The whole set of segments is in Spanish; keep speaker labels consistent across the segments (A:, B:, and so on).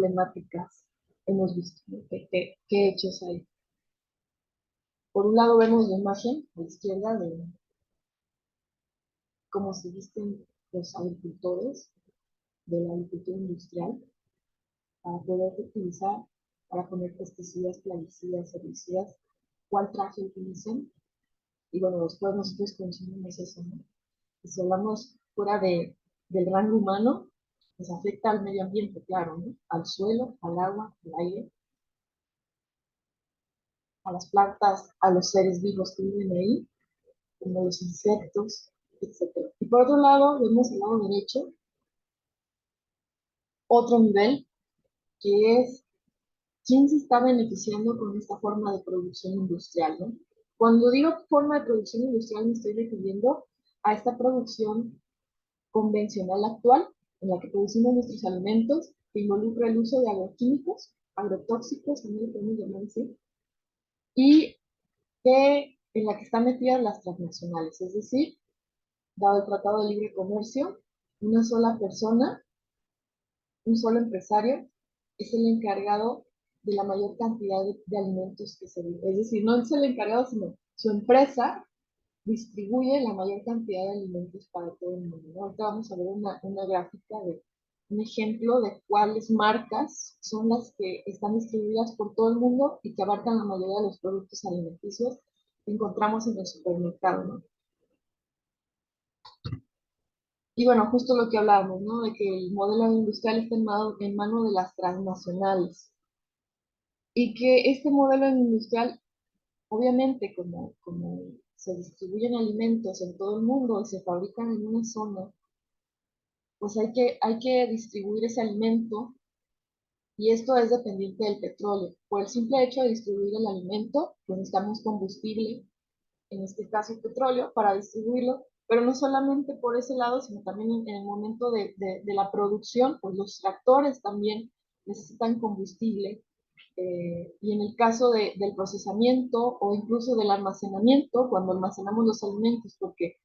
A: problemáticas hemos visto, ¿no? ¿Qué hechos hay? Por un lado vemos la imagen a la izquierda de cómo se visten los agricultores de la agricultura industrial para poder utilizar, para poner pesticidas, plaguicidas, herbicidas, cuál traje utilizan. Y bueno, después nosotros consumimos eso, ¿no? Y si hablamos fuera del rango humano, pues afecta al medio ambiente, claro, ¿no? Al suelo, al agua, al aire, a las plantas, a los seres vivos que viven ahí, como los insectos, etcétera. Y por otro lado, vemos al lado derecho otro nivel, que es quién se está beneficiando con esta forma de producción industrial, ¿no? Cuando digo forma de producción industrial, me estoy refiriendo a esta producción convencional actual, en la que producimos nuestros alimentos, que involucra el uso de agroquímicos, agrotóxicos, también lo podemos llamar así, y que en la que están metidas las transnacionales, es decir, dado el Tratado de Libre Comercio, una sola persona, un solo empresario, es el encargado de la mayor cantidad de alimentos que se venden. Es decir, no es el encargado, sino su empresa distribuye la mayor cantidad de alimentos para todo el mundo, ¿no? Ahorita vamos a ver una gráfica de un ejemplo de cuáles marcas son las que están distribuidas por todo el mundo y que abarcan la mayoría de los productos alimenticios que encontramos en el supermercado, ¿no? Y bueno, justo lo que hablábamos, ¿no? De que el modelo industrial está en mano de las transnacionales y que este modelo industrial, obviamente, como se distribuyen alimentos en todo el mundo y se fabrican en una zona, pues hay que distribuir ese alimento y esto es dependiente del petróleo. Por el simple hecho de distribuir el alimento, pues necesitamos combustible, en este caso el petróleo, para distribuirlo, pero no solamente por ese lado, sino también en el momento de la producción, pues los tractores también necesitan combustible. Y en el caso del procesamiento o incluso del almacenamiento, cuando almacenamos los alimentos, porque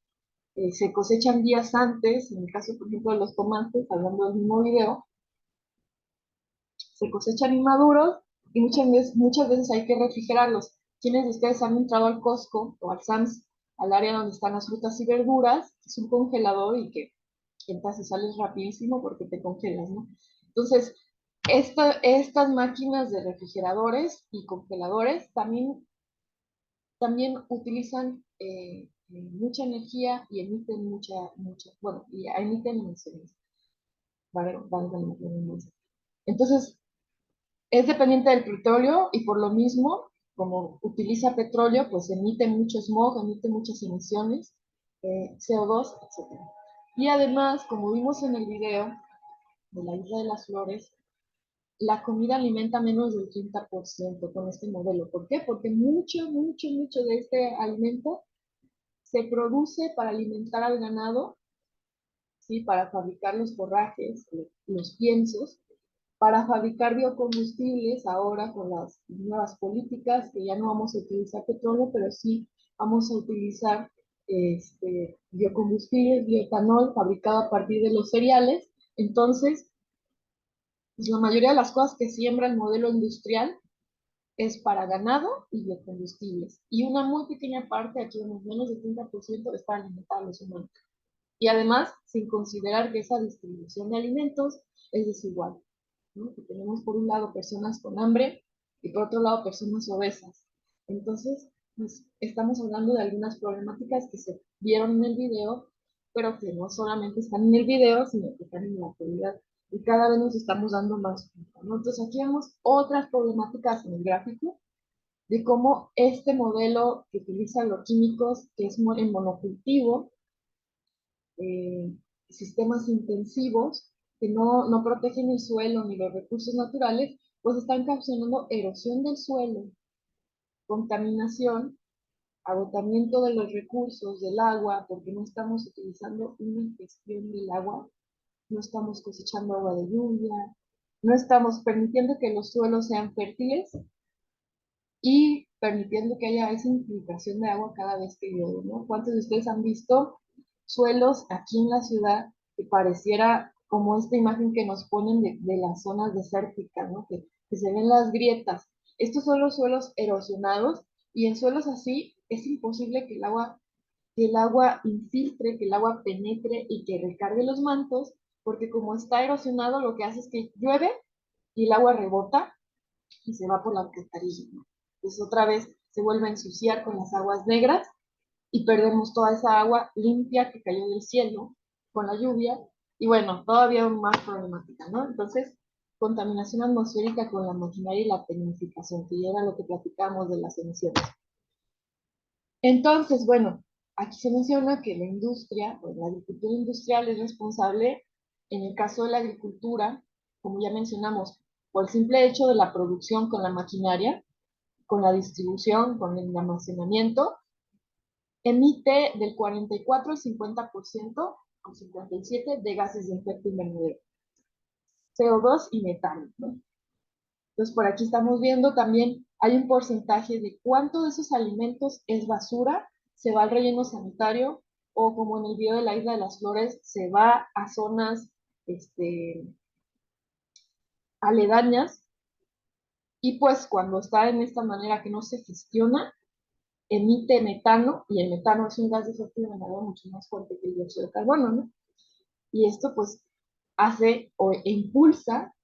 A: se cosechan días antes, en el caso, por ejemplo, de los tomates, hablando del mismo video, se cosechan inmaduros y muchas veces hay que refrigerarlos. ¿Quiénes de ustedes han entrado al Costco o al Sam's, al área donde están las frutas y verduras? Es un congelador y que entras y sales rapidísimo porque te congelas, ¿no? Entonces, estas máquinas de refrigeradores y congeladores también utilizan mucha energía y emiten bueno, y emiten emisiones. Entonces, es dependiente del petróleo y por lo mismo, como utiliza petróleo, pues emite mucho smog, emite muchas emisiones, CO2, etc. Y además, como vimos en el video de la Isla de las Flores, la comida alimenta menos del 30% con este modelo. ¿Por qué? Porque mucho de este alimento se produce para alimentar al ganado, ¿sí? Para fabricar los forrajes, los piensos, para fabricar biocombustibles ahora con las nuevas políticas, que ya no vamos a utilizar petróleo, pero sí vamos a utilizar biocombustibles, bioetanol fabricado a partir de los cereales. Entonces, pues la mayoría de las cosas que siembra el modelo industrial es para ganado y biocombustibles. Y una muy pequeña parte, aquí unos menos del 30%, es para alimentar a los humanos. Y además, sin considerar que esa distribución de alimentos es desigual, ¿no? Que tenemos por un lado personas con hambre y por otro lado personas obesas. Entonces, pues, estamos hablando de algunas problemáticas que se vieron en el video, pero que no solamente están en el video, sino que están en la actualidad. Y cada vez nos estamos dando más cuenta, ¿no? Entonces, aquí vemos otras problemáticas en el gráfico de cómo este modelo que utiliza los químicos, que es en monocultivo, eh, sistemas intensivos que no protegen el suelo ni los recursos naturales, pues están causando erosión del suelo, contaminación, agotamiento de los recursos del agua, porque no estamos utilizando una gestión del agua, no estamos cosechando agua de lluvia, no estamos permitiendo que los suelos sean fértiles y permitiendo que haya esa infiltración de agua cada vez que llueve, ¿no? ¿Cuántos de ustedes han visto suelos aquí en la ciudad que pareciera como esta imagen que nos ponen de las zonas desérticas, ¿no? Que se ven las grietas. Estos son los suelos erosionados y en suelos así es imposible que el agua infiltre, que el agua penetre y que recargue los mantos, porque como está erosionado, lo que hace es que llueve y el agua rebota y se va por la alcantarilla, ¿no? Entonces otra vez se vuelve a ensuciar con las aguas negras y perdemos toda esa agua limpia que cayó del cielo con la lluvia y bueno, todavía más problemática, ¿no? Entonces, contaminación atmosférica con la maquinaria y la tecnificación, que ya era lo que platicamos de las emisiones. Entonces, bueno, aquí se menciona que la industria, pues la agricultura industrial es responsable, en el caso de la agricultura, como ya mencionamos, por el simple hecho de la producción con la maquinaria, con la distribución, con el almacenamiento, emite del 44 al 50% al 57% de gases de efecto invernadero, CO2 y metano, ¿no? Entonces, por aquí estamos viendo también, hay un porcentaje de cuánto de esos alimentos es basura, se va al relleno sanitario, o como en el video de la Isla de las Flores, se va a zonas aledañas, y pues cuando está en esta manera que no se gestiona, emite metano, y el metano es un gas de efecto invernadero mucho más fuerte que el dióxido de carbono, ¿no? Y esto pues hace o impulsa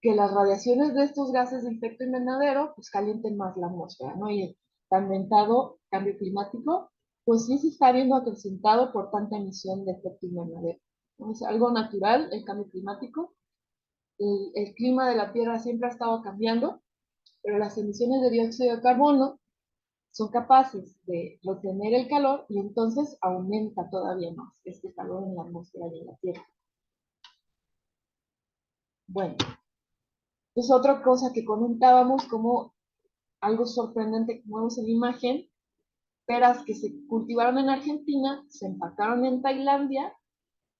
A: que las radiaciones de estos gases de efecto invernadero pues calienten más la atmósfera, ¿no? Y el tan mentado cambio climático, pues sí se está viendo acrecentado por tanta emisión de efecto invernadero, ¿no? Es algo natural el cambio climático, el clima de la Tierra siempre ha estado cambiando, pero las emisiones de dióxido de carbono son capaces de retener el calor y entonces aumenta todavía más este calor en la atmósfera y en la Tierra. Bueno, es otra cosa que comentábamos como algo sorprendente como vemos en la imagen, peras que se cultivaron en Argentina, se empacaron en Tailandia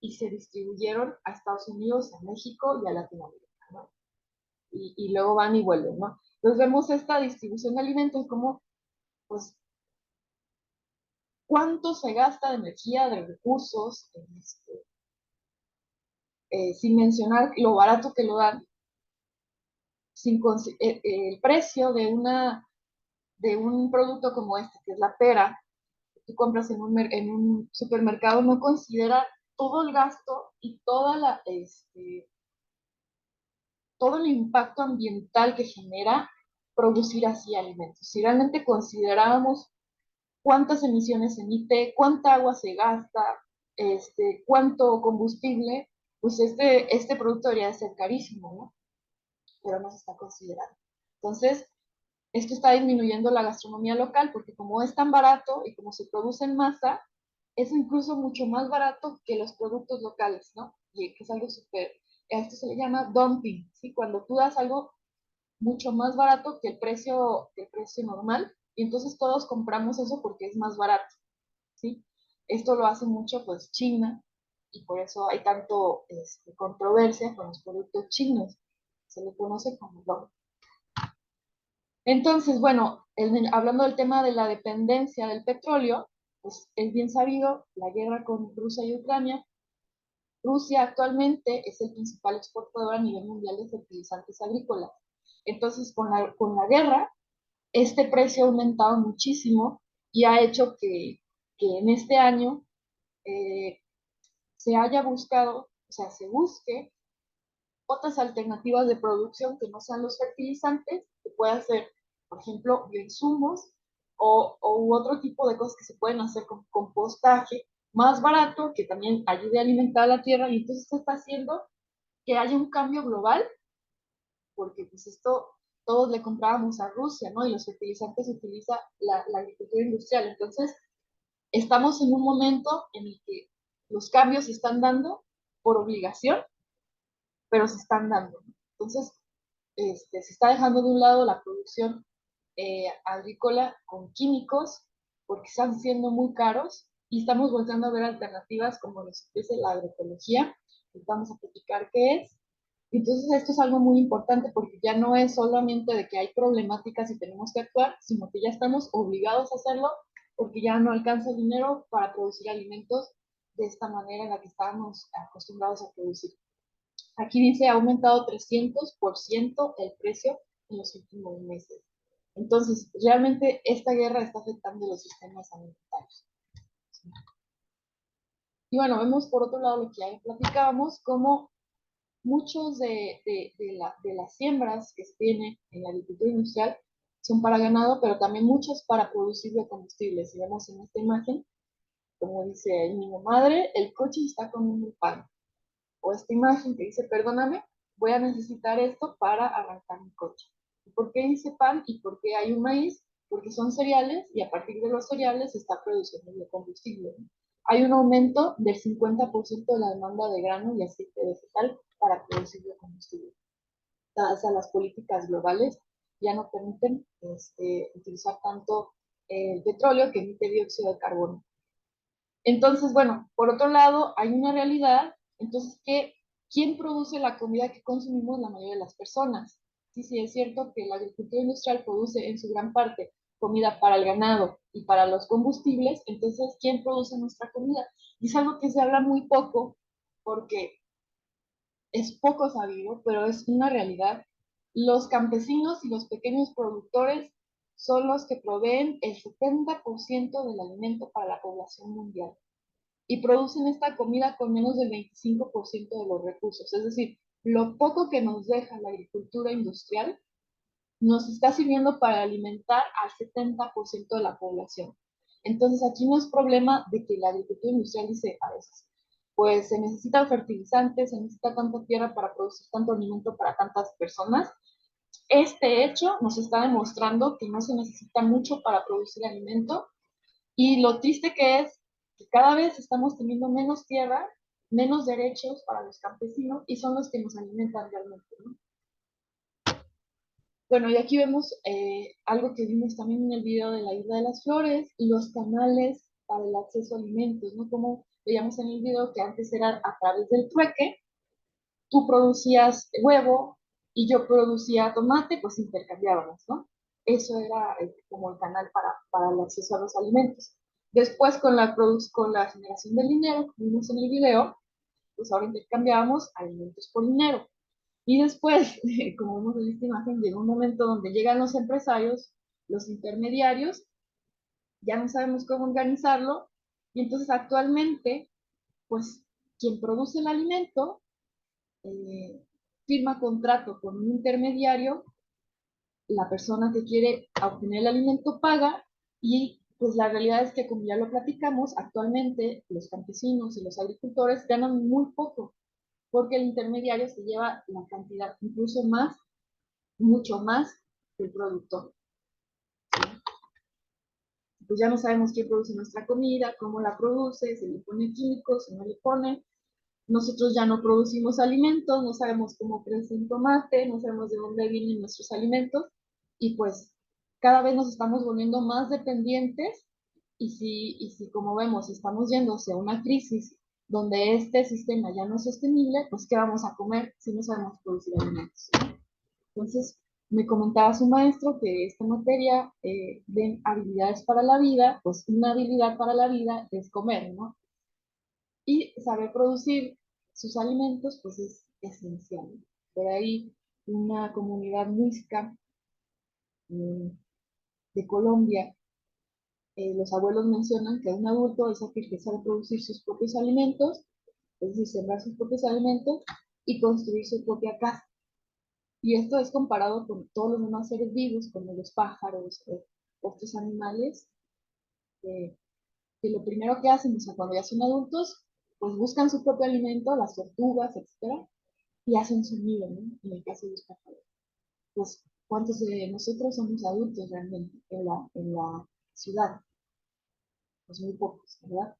A: y se distribuyeron a Estados Unidos, a México y a Latinoamérica, ¿no? Y luego van y vuelven, ¿no? Entonces vemos esta distribución de alimentos como, pues, cuánto se gasta de energía, de recursos, sin mencionar lo barato que lo dan, sin el precio de un producto como este, que es la pera, tú compras en un supermercado, no considera todo el gasto y todo el impacto ambiental que genera producir así alimentos. Si realmente considerábamos cuántas emisiones emite, cuánta agua se gasta, cuánto combustible, pues este producto debería ser carísimo, ¿no? Pero no se está considerando. Entonces, esto está disminuyendo la gastronomía local porque como es tan barato y como se produce en masa, es incluso mucho más barato que los productos locales, ¿no? Y que es algo súper, a esto se le llama dumping, ¿sí? Cuando tú das algo mucho más barato que el precio normal, y entonces todos compramos eso porque es más barato, ¿sí? Esto lo hace mucho, pues, China, y por eso hay tanto controversia con los productos chinos. Se le conoce como dumping. Entonces, bueno, hablando del tema de la dependencia del petróleo, pues es bien sabido la guerra con Rusia y Ucrania. Rusia actualmente es el principal exportador a nivel mundial de fertilizantes agrícolas. Entonces, con la guerra, este precio ha aumentado muchísimo y ha hecho que en este año eh, se haya buscado, o sea, se busque otras alternativas de producción que no sean los fertilizantes, que puedan ser, por ejemplo, bioinsumos u otro tipo de cosas que se pueden hacer con compostaje más barato, que también ayude a alimentar a la tierra, y entonces se está haciendo que haya un cambio global, porque pues esto todos le comprábamos a Rusia, ¿no? Y los fertilizantes se utiliza la agricultura industrial. Entonces, estamos en un momento en el que los cambios se están dando por obligación, pero se están dando. Entonces, se está dejando de un lado la producción agrícola con químicos porque están siendo muy caros y estamos volviendo a ver alternativas como nos ofrece la agroecología, que vamos a platicar qué es. Entonces esto es algo muy importante porque ya no es solamente de que hay problemáticas y tenemos que actuar, sino que ya estamos obligados a hacerlo porque ya no alcanza el dinero para producir alimentos de esta manera en la que estábamos acostumbrados a producir. Aquí dice, ha aumentado 300% el precio en los últimos meses. Entonces, realmente esta guerra está afectando los sistemas alimentarios. Y bueno, vemos por otro lado lo que ya platicábamos, como muchos de las siembras que se tienen en la agricultura industrial son para ganado, pero también muchas para producir biocombustibles. Si vemos en esta imagen, como dice el niño madre, el coche está comiendo el pan. O esta imagen que dice, perdóname, voy a necesitar esto para arrancar mi coche. ¿Por qué dice pan y por qué hay un maíz? Porque son cereales y a partir de los cereales se está produciendo biocombustible. Hay un aumento del 50% de la demanda de grano y aceite vegetal para producir biocombustible. Dadas a las políticas globales, ya no permiten utilizar tanto el petróleo que emite dióxido de carbono. Entonces, bueno, por otro lado, hay una realidad, entonces, ¿quién produce la comida que consumimos la mayoría de las personas? Sí, sí, es cierto que la agricultura industrial produce en su gran parte comida para el ganado y para los combustibles, entonces, ¿quién produce nuestra comida? Y es algo que se habla muy poco porque es poco sabido, pero es una realidad. Los campesinos y los pequeños productores son los que proveen el 70% del alimento para la población mundial y producen esta comida con menos del 25% de los recursos. Es decir, lo poco que nos deja la agricultura industrial nos está sirviendo para alimentar al 70% de la población. Entonces aquí no es problema de que la agricultura industrial dice a veces, pues se necesitan fertilizantes, se necesita tanta tierra para producir tanto alimento para tantas personas. Este hecho nos está demostrando que no se necesita mucho para producir alimento y lo triste que es que cada vez estamos teniendo menos tierra, menos derechos para los campesinos y son los que nos alimentan realmente, ¿no? Bueno, y aquí vemos algo que vimos también en el video de la Isla de las Flores, los canales para el acceso a alimentos, ¿no? Como veíamos en el video que antes era a través del trueque, tú producías huevo y yo producía tomate, pues intercambiábamos, ¿no? Eso era como el canal para el acceso a los alimentos. Después, con la generación del dinero, como vimos en el video, pues ahora intercambiábamos alimentos por dinero. Y después, como vemos en esta imagen, llega un momento donde llegan los empresarios, los intermediarios, ya no sabemos cómo organizarlo, y entonces actualmente, pues quien produce el alimento eh, firma contrato con un intermediario, la persona que quiere obtener el alimento paga y pues la realidad es que como ya lo platicamos, actualmente los campesinos y los agricultores ganan muy poco porque el intermediario se lleva la cantidad, incluso más, mucho más que el productor. Pues ya no sabemos quién produce nuestra comida, cómo la produce, si le pone químicos, si no le pone. Nosotros ya no producimos alimentos, no sabemos cómo crece un tomate, no sabemos de dónde vienen nuestros alimentos y pues cada vez nos estamos volviendo más dependientes y si como vemos estamos yendo hacia una crisis donde este sistema ya no es sostenible, pues ¿qué vamos a comer si no sabemos producir alimentos? Entonces, me comentaba su maestro que esta materia de habilidades para la vida, pues una habilidad para la vida es comer, ¿no? Y saber producir sus alimentos, pues es esencial. Por ahí una comunidad muisca eh, de Colombia, los abuelos mencionan que un adulto es aquel que sabe producir sus propios alimentos, es decir, sembrar sus propios alimentos y construir su propia casa. Y esto es comparado con todos los demás seres vivos, como los pájaros, otros animales, eh, que lo primero que hacen, o sea, cuando ya son adultos, pues buscan su propio alimento, las tortugas, etcétera, y hacen su nido, ¿no? En el caso de los pájaros. Pues, ¿cuántos de nosotros somos adultos realmente en la ciudad? Pues muy pocos, ¿verdad?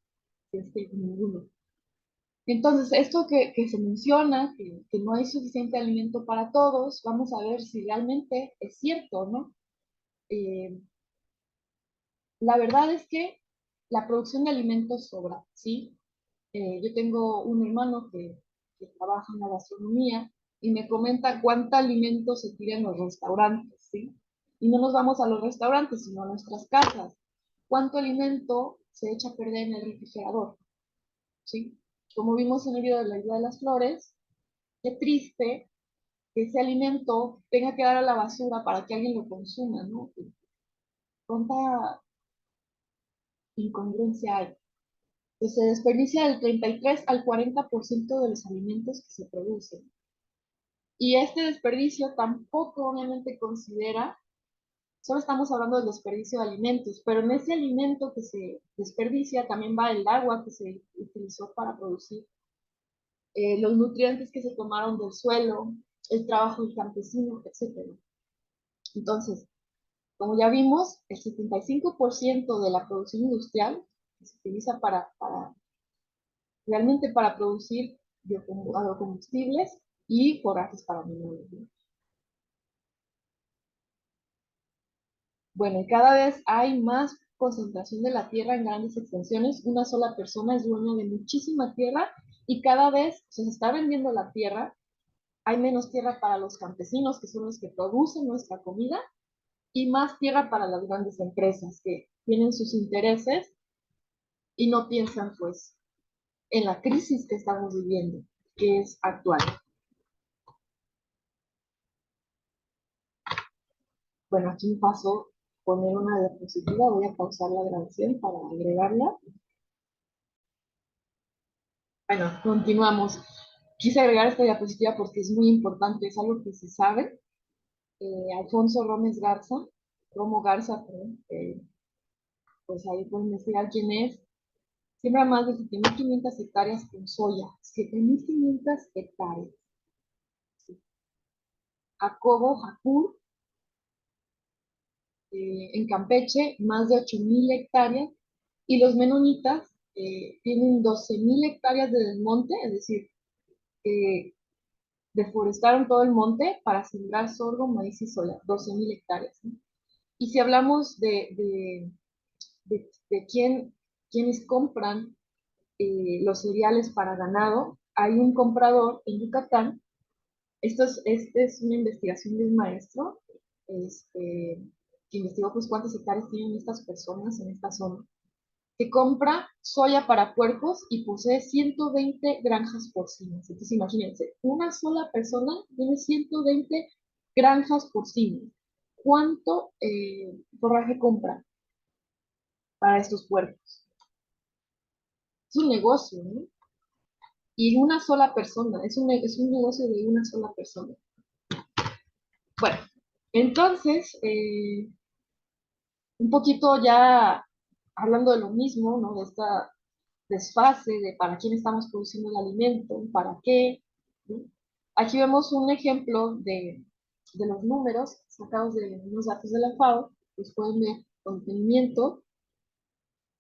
A: Si es que ninguno. Entonces, esto que se menciona, que no hay suficiente alimento para todos, vamos a ver si realmente es cierto, ¿no? Eh, la verdad es que la producción de alimentos sobra, ¿sí? Yo tengo un hermano que trabaja en la gastronomía y me comenta cuánto alimento se tira en los restaurantes, ¿sí? Y no nos vamos a los restaurantes, sino a nuestras casas. ¿Cuánto alimento se echa a perder en el refrigerador? ¿sí? Como vimos en el video de la isla de las flores, qué triste que ese alimento tenga que dar a la basura para que alguien lo consuma, ¿no? ¿Cuánta incongruencia hay? Pues se desperdicia del 33 al 40% de los alimentos que se producen. Y este desperdicio tampoco obviamente considera, solo estamos hablando del desperdicio de alimentos, pero en ese alimento que se desperdicia también va el agua que se utilizó para producir, los nutrientes que se tomaron del suelo, el trabajo del campesino, etcétera. Entonces, como ya vimos, el 75% de la producción industrial que se utiliza realmente para producir agrocombustibles y forrajes para animales, ¿no? Bueno, y cada vez hay más concentración de la tierra en grandes extensiones. Una sola persona es dueña de muchísima tierra y cada vez se está vendiendo la tierra. Hay menos tierra para los campesinos, que son los que producen nuestra comida, y más tierra para las grandes empresas que tienen sus intereses y no piensan pues en la crisis que estamos viviendo, que es actual. Bueno, aquí me pasó poner una diapositiva, voy a pausar la grabación para agregarla. Bueno, continuamos. Quise agregar esta diapositiva porque es muy importante, es algo que se sabe. Alfonso Gómez Garza, Romo Garza, perdón, pues ahí pueden investigar quién es. Siembra más de 7.500 hectáreas con soya, 7.500 hectáreas. Sí. Jacobo Jacur, en Campeche, más de 8.000 hectáreas. Y los menonitas tienen 12.000 hectáreas de desmonte, es decir, eh, deforestaron todo el monte para sembrar sorgo, maíz y soya, 12.000 hectáreas, ¿no? Y si hablamos de quiénes compran los cereales para ganado, hay un comprador en Yucatán. Este es una investigación de un maestro este, que investigó pues cuántas hectáreas tienen estas personas en esta zona, que compra soya para puercos y posee 120 granjas porcinas. Entonces imagínense, una sola persona tiene 120 granjas porcinas. ¿Cuánto forraje compra para estos puercos? Es un negocio, ¿no? Y una sola persona, es un negocio de una sola persona. Bueno, entonces, un poquito ya hablando de lo mismo, ¿no? De esta desfase de para quién estamos produciendo el alimento, para qué, ¿no? Aquí vemos un ejemplo de los números sacados de unos datos de la FAO, los pueden ver con detenimiento.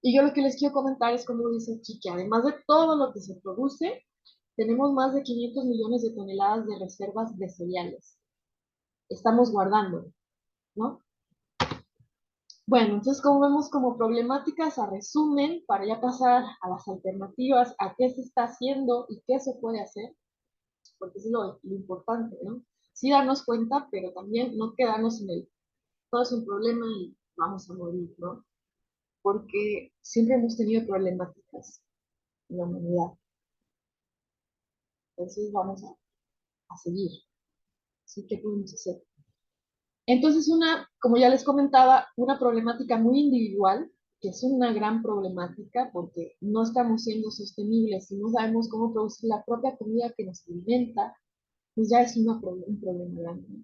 A: Y yo lo que les quiero comentar es como dice aquí, que además de todo lo que se produce, tenemos más de 500 millones de toneladas de reservas de cereales. Estamos guardando, ¿no? Bueno, entonces como vemos como problemáticas a resumen, para ya pasar a las alternativas, a qué se está haciendo y qué se puede hacer, porque es lo importante, ¿no? Sí darnos cuenta, pero también no quedarnos en el, todo es un problema y vamos a morir, ¿no? Porque siempre hemos tenido problemáticas en la humanidad. Entonces vamos a seguir. ¿Sí? ¿Qué podemos hacer? Entonces, como ya les comentaba, una problemática muy individual, que es una gran problemática porque no estamos siendo sostenibles y no sabemos cómo producir la propia comida que nos alimenta, pues ya es un problema grande, ¿no?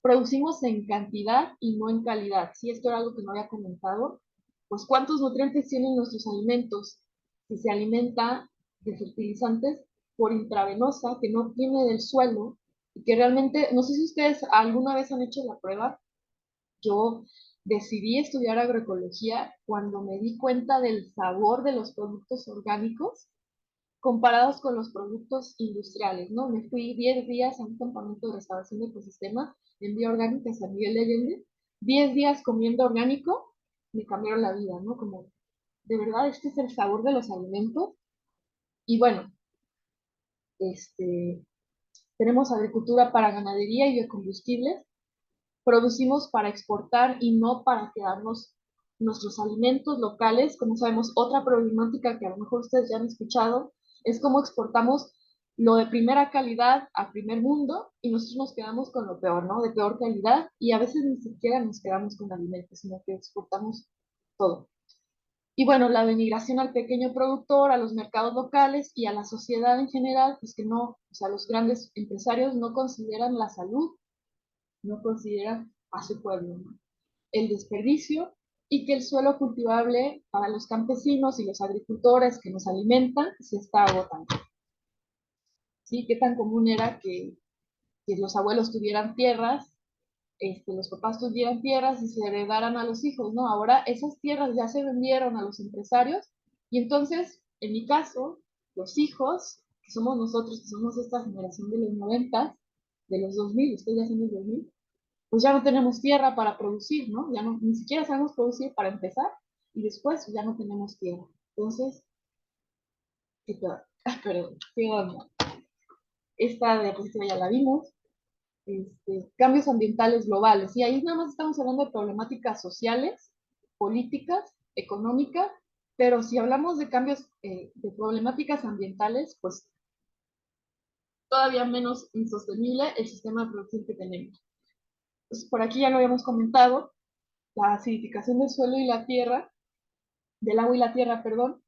A: Producimos en cantidad y no en calidad. Si esto era algo que no había comentado, pues cuántos nutrientes tienen nuestros alimentos. Si se alimenta de fertilizantes por intravenosa, que no tiene del suelo, y que realmente, no sé si ustedes alguna vez han hecho la prueba, yo decidí estudiar agroecología cuando me di cuenta del sabor de los productos orgánicos comparados con los productos industriales, ¿no? Me fui 10 días a un campamento de restauración de ecosistemas en Vía Orgánica en San Miguel de Allende, 10 días comiendo orgánico, me cambiaron la vida, ¿no? Como, de verdad, este es el sabor de los alimentos. Y bueno, este, tenemos agricultura para ganadería y biocombustibles, producimos para exportar y no para quedarnos nuestros alimentos locales. Como sabemos, otra problemática que a lo mejor ustedes ya han escuchado es cómo exportamos lo de primera calidad a primer mundo y nosotros nos quedamos con lo peor, ¿no? De peor calidad y a veces ni siquiera nos quedamos con alimentos, sino que exportamos todo. Y bueno, la denigración al pequeño productor, a los mercados locales y a la sociedad en general, pues que no, o sea, los grandes empresarios no consideran la salud, no consideran a su pueblo, ¿no? El desperdicio y que el suelo cultivable para los campesinos y los agricultores que nos alimentan se está agotando. ¿Sí? ¿Qué tan común era que los abuelos tuvieran tierras, los papás tuvieran tierras y se heredaran a los hijos, ¿no? Ahora esas tierras ya se vendieron a los empresarios y entonces, en mi caso, los hijos, que somos nosotros, que somos esta generación de los 90, de los 2000, ustedes ya son los 2000, pues ya no tenemos tierra para producir, ¿no? Ya no, ni siquiera sabemos producir para empezar y después ya no tenemos tierra. Entonces, ¿qué tal? Perdón, ¿qué onda? Esta diapositiva ya la vimos. Cambios ambientales globales. Y ahí nada más estamos hablando de problemáticas sociales, políticas, económicas, pero si hablamos de cambios, de problemáticas ambientales, pues todavía menos insostenible el sistema de producción que tenemos. Pues por aquí ya lo habíamos comentado, la acidificación del suelo y la tierra, del agua y la tierra, perdón,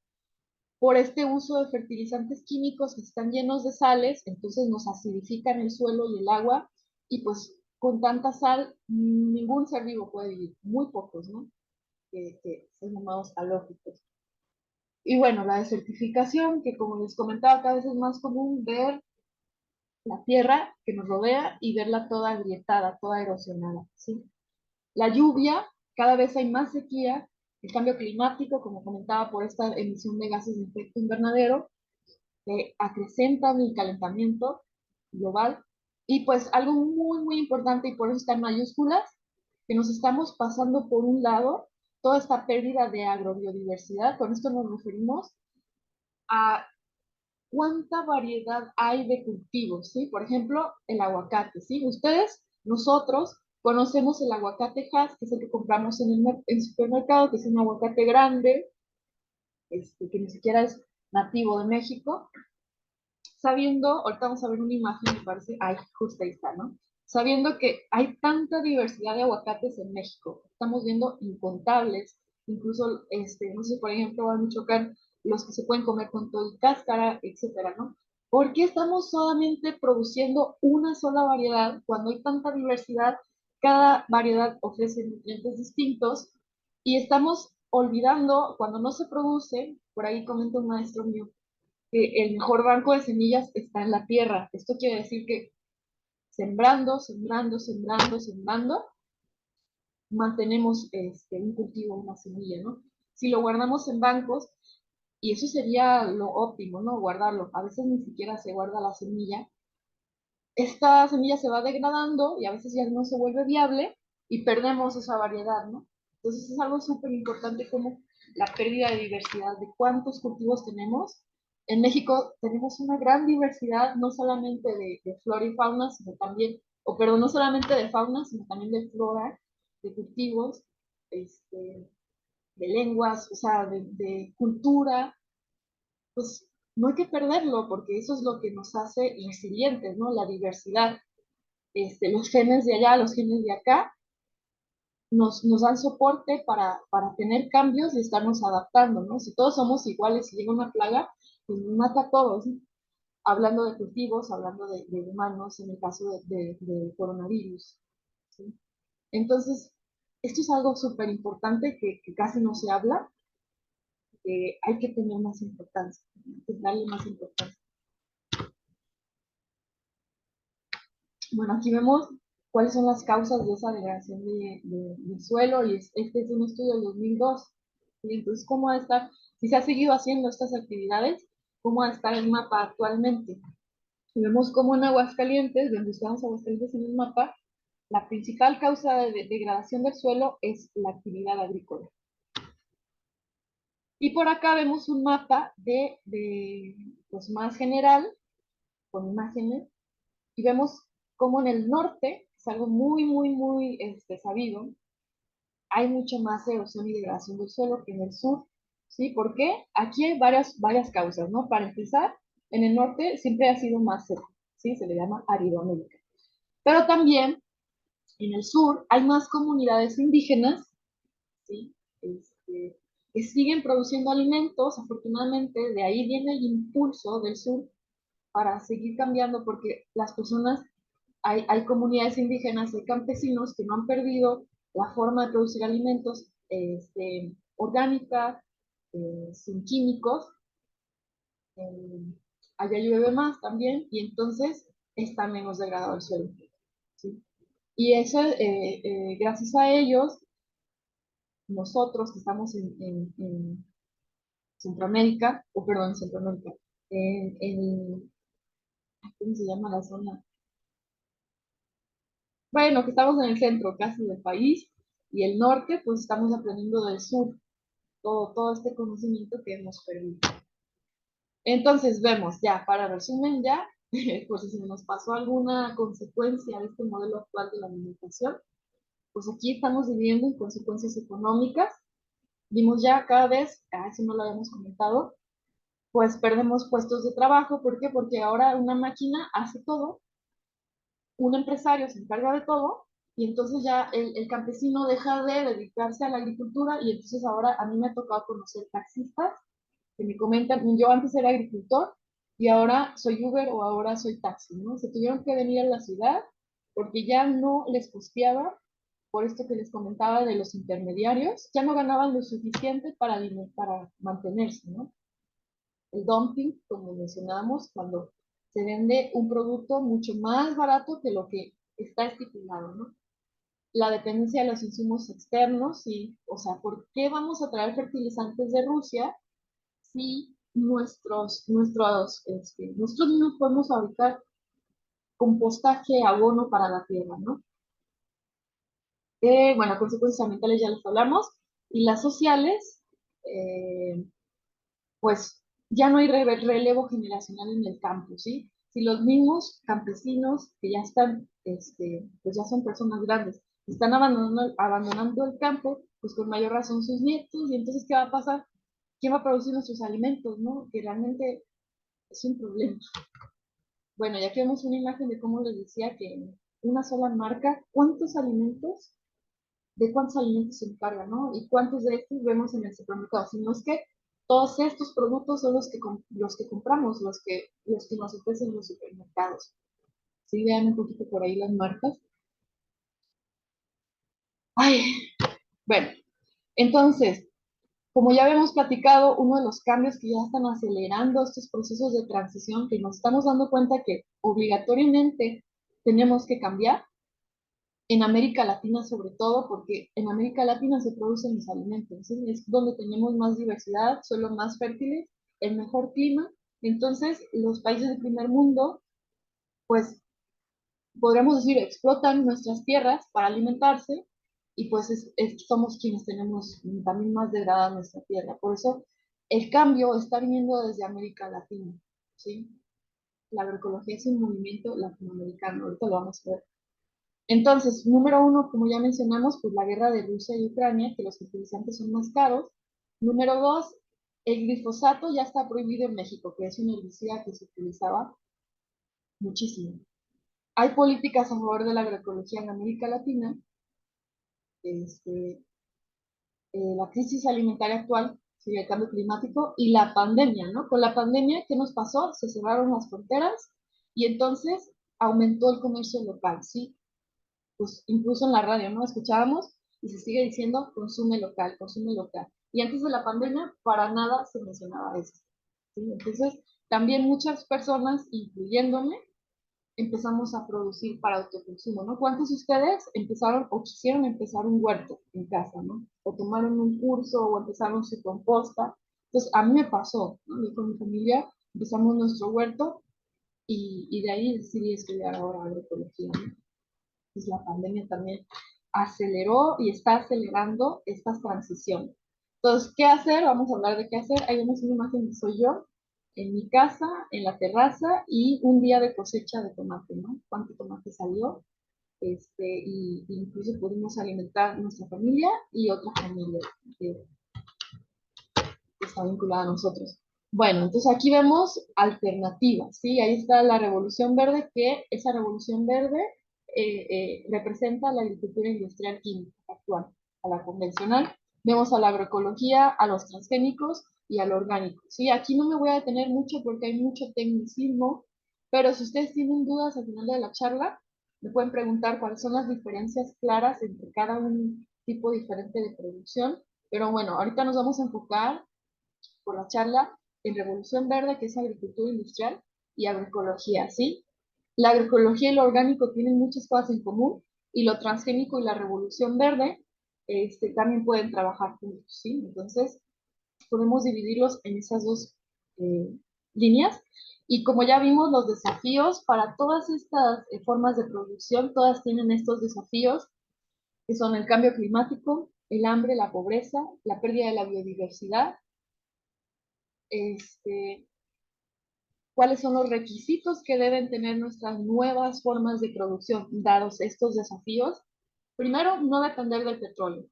A: por este uso de fertilizantes químicos que están llenos de sales, entonces nos acidifican el suelo y el agua, y pues con tanta sal ningún ser vivo puede vivir, muy pocos, ¿no? Que son llamados halófitos. Y bueno, la desertificación, que como les comentaba, cada vez es más común ver la tierra que nos rodea y verla toda agrietada, toda erosionada, ¿sí? La lluvia, cada vez hay más sequía, el cambio climático, como comentaba, por esta emisión de gases de efecto invernadero, que acrecentan el calentamiento global. Y pues algo muy, muy importante, y por eso está en mayúsculas, que nos estamos pasando por un lado toda esta pérdida de agrobiodiversidad. Con esto nos referimos a cuánta variedad hay de cultivos, ¿sí? Por ejemplo, el aguacate, ¿sí? Ustedes, nosotros, conocemos el aguacate Hass, que es el que compramos en el supermercado, que es un aguacate grande, que ni siquiera es nativo de México, sabiendo, ahorita vamos a ver una imagen, me parece, ay, justo ahí está, ¿no? Sabiendo que hay tanta diversidad de aguacates en México, estamos viendo incontables, incluso, no sé, por ejemplo, van a Michoacán, los que se pueden comer con todo y cáscara, etcétera, ¿no? ¿Por qué estamos solamente produciendo una sola variedad cuando hay tanta diversidad? Cada variedad ofrece nutrientes distintos y estamos olvidando, cuando no se produce, por ahí comenta un maestro mío, que el mejor banco de semillas está en la tierra. Esto quiere decir que sembrando, sembrando, sembrando, sembrando, mantenemos un cultivo, una semilla, ¿no? Si lo guardamos en bancos, y eso sería lo óptimo, ¿no? Guardarlo. A veces ni siquiera se guarda la semilla. Esta semilla se va degradando y a veces ya no se vuelve viable y perdemos esa variedad, ¿no? Entonces es algo súper importante como la pérdida de diversidad, de cuántos cultivos tenemos. En México tenemos una gran diversidad, no solamente de flora y fauna, sino también, o perdón, no solamente de fauna, sino también de flora, de cultivos, este, de lenguas, o sea, de cultura, pues no hay que perderlo, porque eso es lo que nos hace resilientes, ¿no? La diversidad. Los genes de allá, los genes de acá, nos dan soporte para tener cambios y estarnos adaptando, ¿no? Si todos somos iguales y llega una plaga, pues nos mata a todos, ¿no? Hablando de cultivos, hablando de humanos, en el caso de coronavirus, ¿sí? Entonces, esto es algo súper importante que casi no se habla, que hay que tener más importancia, hay que darle más importancia. Bueno, aquí vemos cuáles son las causas de esa degradación del suelo y este es un estudio del 2002. ¿Sí? Entonces, ¿cómo va a estar? Si se ha seguido haciendo estas actividades, ¿cómo va a estar el mapa actualmente? Y vemos cómo en Aguascalientes, donde estamos Aguascalientes en el mapa, la principal causa de degradación del suelo es la actividad agrícola. Y por acá vemos un mapa pues más general, con imágenes, y vemos cómo en el norte, es algo muy, muy, muy sabido, hay mucha más erosión y degradación del suelo que en el sur. ¿Sí? ¿Por qué? Aquí hay varias causas, ¿no? Para empezar, en el norte siempre ha sido más seco, ¿sí? Se le llama Aridoamérica. Pero también en el sur hay más comunidades indígenas, ¿sí? Que siguen produciendo alimentos. Afortunadamente, de ahí viene el impulso del sur para seguir cambiando, porque las personas, hay comunidades indígenas, hay campesinos que no han perdido la forma de producir alimentos orgánica, sin químicos. eh, Allá llueve más también y entonces está menos degradado el suelo. ¿Sí? Y eso, gracias a ellos, nosotros que estamos en Centroamérica, o perdón, Centroamérica, en, ¿cómo se llama la zona? Bueno, que estamos en el centro casi del país y el norte, pues estamos aprendiendo del sur todo este conocimiento que hemos perdido. Entonces vemos ya, para resumen ya, pues si nos pasó alguna consecuencia de este modelo actual de la alimentación, pues aquí estamos viviendo en consecuencias económicas. Vimos ya cada vez, eso no lo habíamos comentado, pues perdemos puestos de trabajo. ¿Por qué? Porque ahora una máquina hace todo, un empresario se encarga de todo, y entonces ya el campesino deja de dedicarse a la agricultura, y entonces ahora a mí me ha tocado conocer taxistas que me comentan, yo antes era agricultor y ahora soy Uber o ahora soy taxi, ¿no? Se tuvieron que venir a la ciudad porque ya no les costeaba, por esto que les comentaba de los intermediarios, ya no ganaban lo suficiente para mantenerse, ¿no? El dumping, como mencionábamos, cuando se vende un producto mucho más barato que lo que está estipulado, ¿no? La dependencia de los insumos externos, y, o sea, ¿por qué vamos a traer fertilizantes de Rusia si nosotros mismos podemos fabricar compostaje, abono para la tierra, ¿no? Bueno, consecuencias ambientales ya les hablamos, y las sociales, eh, pues ya no hay relevo generacional en el campo, ¿sí? Si los mismos campesinos que ya están, pues ya son personas grandes, están abandonando el campo, pues con mayor razón sus nietos, y entonces, ¿qué va a pasar? ¿Quién va a producir nuestros alimentos, no? Que realmente es un problema. Bueno, ya que vemos una imagen de cómo les decía que en una sola marca, de cuántos alimentos se encarga, ¿no? Y cuántos de estos vemos en el supermercado. Si no es que todos estos productos son los que compramos, los que nos ofrecen los supermercados. Sí, vean un poquito por ahí las marcas. Ay, bueno, entonces, como ya habíamos platicado, uno de los cambios que ya están acelerando estos procesos de transición, que nos estamos dando cuenta que obligatoriamente tenemos que cambiar, en América Latina sobre todo, porque en América Latina se producen los alimentos, ¿sí? Es donde tenemos más diversidad, suelos más fértiles, el mejor clima. Entonces, los países del primer mundo, pues podríamos decir, explotan nuestras tierras para alimentarse, y pues somos quienes tenemos también más degradada nuestra tierra. Por eso el cambio está viniendo desde América Latina, ¿sí? La agroecología es un movimiento latinoamericano, ahorita lo vamos a ver. Entonces, número uno, como ya mencionamos, pues la guerra de Rusia y Ucrania, que los fertilizantes son más caros. Número dos, el glifosato ya está prohibido en México, que es un herbicida que se utilizaba muchísimo. Hay políticas a favor de la agroecología en América Latina. este, la crisis alimentaria actual, ¿sí? El cambio climático y la pandemia, ¿no? Con la pandemia, ¿qué nos pasó? Se cerraron las fronteras y entonces aumentó el comercio local, ¿sí? Pues incluso en la radio, ¿no? Escuchábamos y se sigue diciendo consume local, consume local. Y antes de la pandemia, para nada se mencionaba eso, ¿sí? Entonces, también muchas personas, incluyéndome, empezamos a producir para autoconsumo, ¿no? ¿Cuántos de ustedes empezaron o quisieron empezar un huerto en casa, ¿no? O tomaron un curso o empezaron su composta? Entonces, a mí me pasó, ¿no? Yo con mi familia empezamos nuestro huerto, y de ahí decidí estudiar ahora agroecología, ¿no? Pues la pandemia también aceleró y está acelerando estas transiciones. Entonces, ¿qué hacer? Vamos a hablar de qué hacer. Ahí vemos una imagen de soy yo en mi casa, en la terraza, y un día de cosecha de tomate, ¿no? ¿Cuánto tomate salió? y incluso pudimos alimentar nuestra familia y otra familia que está vinculada a nosotros. Bueno, entonces aquí vemos alternativas, ¿sí? Ahí está la revolución verde, que esa revolución verde representa la agricultura industrial química actual, a la convencional. Vemos a la agroecología, a los transgénicos y al orgánico, ¿sí? Aquí no me voy a detener mucho porque hay mucho tecnicismo, pero si ustedes tienen dudas al final de la charla, me pueden preguntar cuáles son las diferencias claras entre cada un tipo diferente de producción. Pero bueno, ahorita nos vamos a enfocar por la charla en Revolución Verde, que es agricultura industrial, y agroecología, ¿sí? La agroecología y lo orgánico tienen muchas cosas en común, y lo transgénico y la revolución verde también pueden trabajar juntos, ¿sí? Entonces, podemos dividirlos en esas dos eh, líneas. Y como ya vimos, los desafíos para todas estas formas de producción, todas tienen estos desafíos, que son el cambio climático, el hambre, la pobreza, la pérdida de la biodiversidad, este, cuáles son los requisitos que deben tener nuestras nuevas formas de producción, dados estos desafíos. Primero, no depender del petróleo,